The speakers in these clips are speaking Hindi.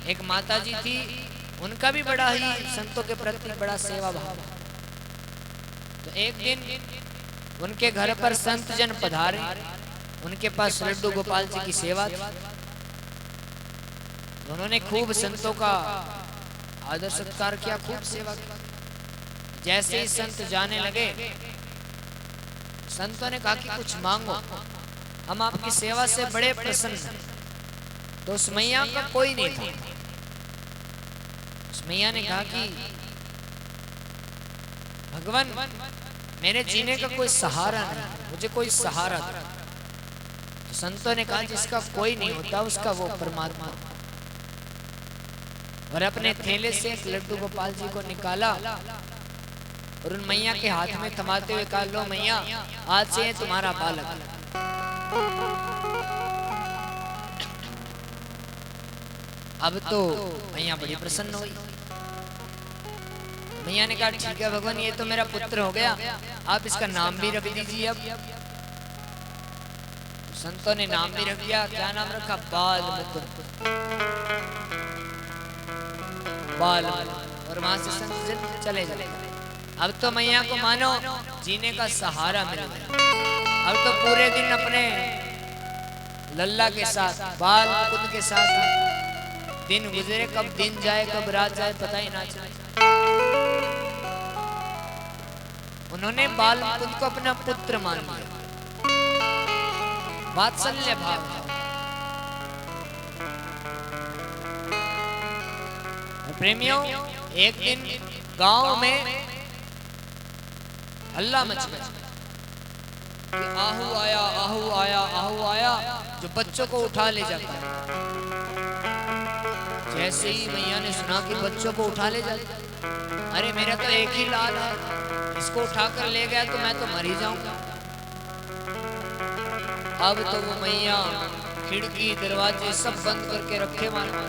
एक माता जी थी, उनका भी बड़ा ही संतों के प्रति बड़ा सेवा भाव। तो एक दिन उनके घर पर संत जन पधारे, उनके पास लड्डू गोपाल जी की सेवा थी। उन्होंने खूब संतों का आदर सत्कार किया, खूब सेवा की। जैसे ही संत जाने लगे, संतों ने कहा कि कुछ मांगो, हम आपकी सेवा से बड़े प्रसन्न हैं। तो उस मैया का कोई नहीं था। उस मैया ने कहा कि भगवान, मेरे जीने का कोई सहारा नहीं, मुझे कोई सहारा दो। तो संतों ने कहा जिसका कोई नहीं होता उसका वो परमात्मा। और अपने थैले से एक लड्डू गोपाल जी को निकाला और उन मैया के हाथ में थमाते हुए कहा, लो मैया, आज से है तुम्हारा बालक। अब तो मैया बड़ी प्रसन्न हुई। मैया ने कहा ठीक है भगवान, ये तो मेरा पुत्र हो गया, आप इसका नाम भी रख दीजिए। अब संतों ने नाम भी रख दिया। क्या नाम रखा? बाल मुकुंद। बाल। और वहां से संत चले जाए। अब तो मैया को मानो जीने का सहारा मिल गया। अब तो पूरे दिन अपने लल्ला के साथ, बाल मुकुंद के साथ दिन गुजरे। कब दिन जाए कब रात जाए पता ही ना चले। उन्होंने बाल मुकुंद को अपना पुत्र मान लिया, वात्सल्य भाव। प्रेमियों, एक दिन गांव में हल्ला मच गया कि आहू आया, आहू आया, आहू आया, जो बच्चों को उठा ले जाता है। जैसे ही मैया ने सुना कि बच्चों को उठा ले जाता, अरे मेरा तो एक ही लाल है, इसको उठाकर ले गया तो मैं तो मर ही जाऊंगा। अब तो वो मैया खिड़की दरवाजे सब बंद करके रखे मानो,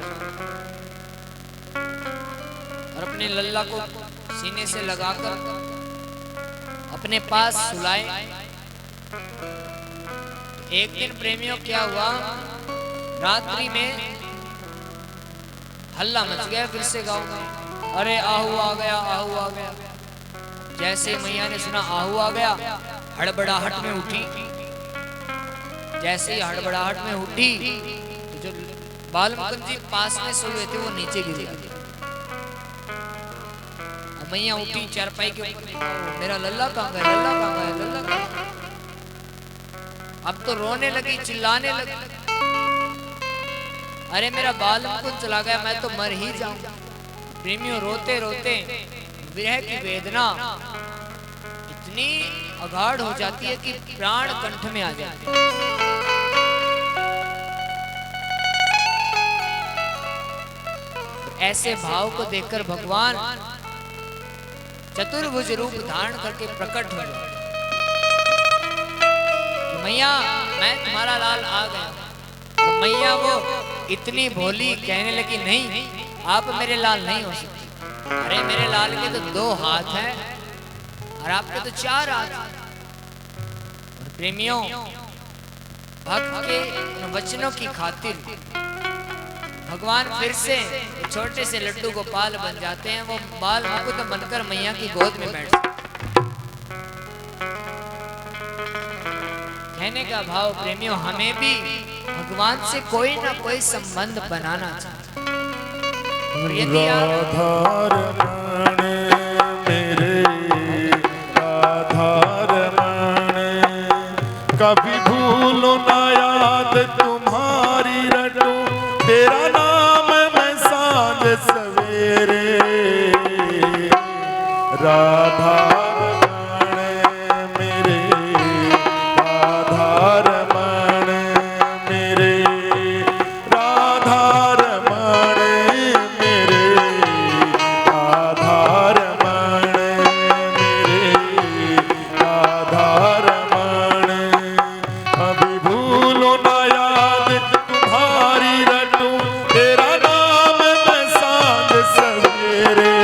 और अपने लल्ला को सीने से लगाकर अपने पास सुलाए। एक दिन प्रेमियों क्या हुआ, रात्रि में हल्ला मच गया फिर से गांव में। अरे आहू आ गया, आहू आ गया। जैसे मैया ने सुना आहू आ गया, हड़बड़ाहट में उठी। जैसे ही हड़बड़ाहट में उठी तो जो बाल मुकुंद जी पास में सोए हुए थे वो नीचे गिर गए। मैया उठी चारपाई के ऊपर, मेरा लल्ला कहाँ गया, लल्ला कहाँ गया, लल्ला कहाँ गया। अब तो रोने लगी, चिल्लाने लगी, अरे मेरा बाल मुकुंद चला गया, मैं तो मर ही जाऊंगा। प्रेमियों, रोते रोते विरह की वेदना इतनी अगाढ़ हो जाती है कि प्राण कंठ में आ जाते हैं। ऐसे भाव को देखकर भगवान चतुर्भुज रूप धारण करके प्रकट हो गए। मैया, मैं तुम्हारा लाल आ गया। तो मैया वो इतनी भोली कहने लगी, नहीं, आप मेरे लाल नहीं हो सकते। अरे मेरे लाल के तो 2 हाथ हैं और आपके तो 4 हाथ। और प्रेमियों, भक्त के वचनों की खातिर भगवान फिर से छोटे से लड्डू गोपाल बन जाते हैं। वो बाल मुकुंद बनकर मैया की गोद में बैठ जाते। कहने का भाव प्रेमियों, हमें भी भगवान से कोई ना कोई संबंध बनाना चाहिए। राधारमण मेरे राधारमण, कभी भूलो ना याद तुम्हारी रटूं, तेरा नाम मैं सांझ सवेरे। राधारमण मेरे राधारमण मेरे राधारमण मेरे राधारमण मेरे राधारमण, अभी भूलो ना याद तुम्हारी रटूं, तेरा नाम मैं सांझ सवेरे।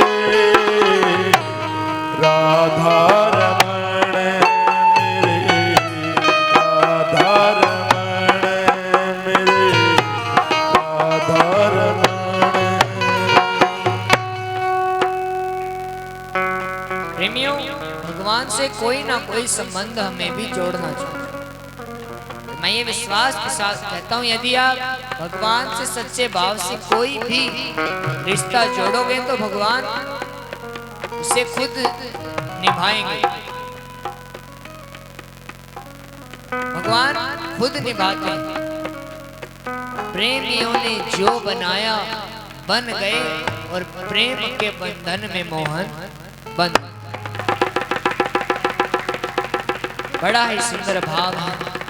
राधारमण भगवान से कोई ना कोई संबंध हमें भी जोड़ना चाहिए। मैं ये विश्वास के साथ कहता हूँ, यदि आप भगवान से सच्चे भाव से कोई भी रिश्ता जोड़ोगे तो भगवान उसे खुद निभाएंगे। भगवान खुद निभाते हैं। प्रेमियों ने जो बनाया बन गए और प्रेम के बंधन में मोहन बंद। बड़ा ही सुंदर भाव है।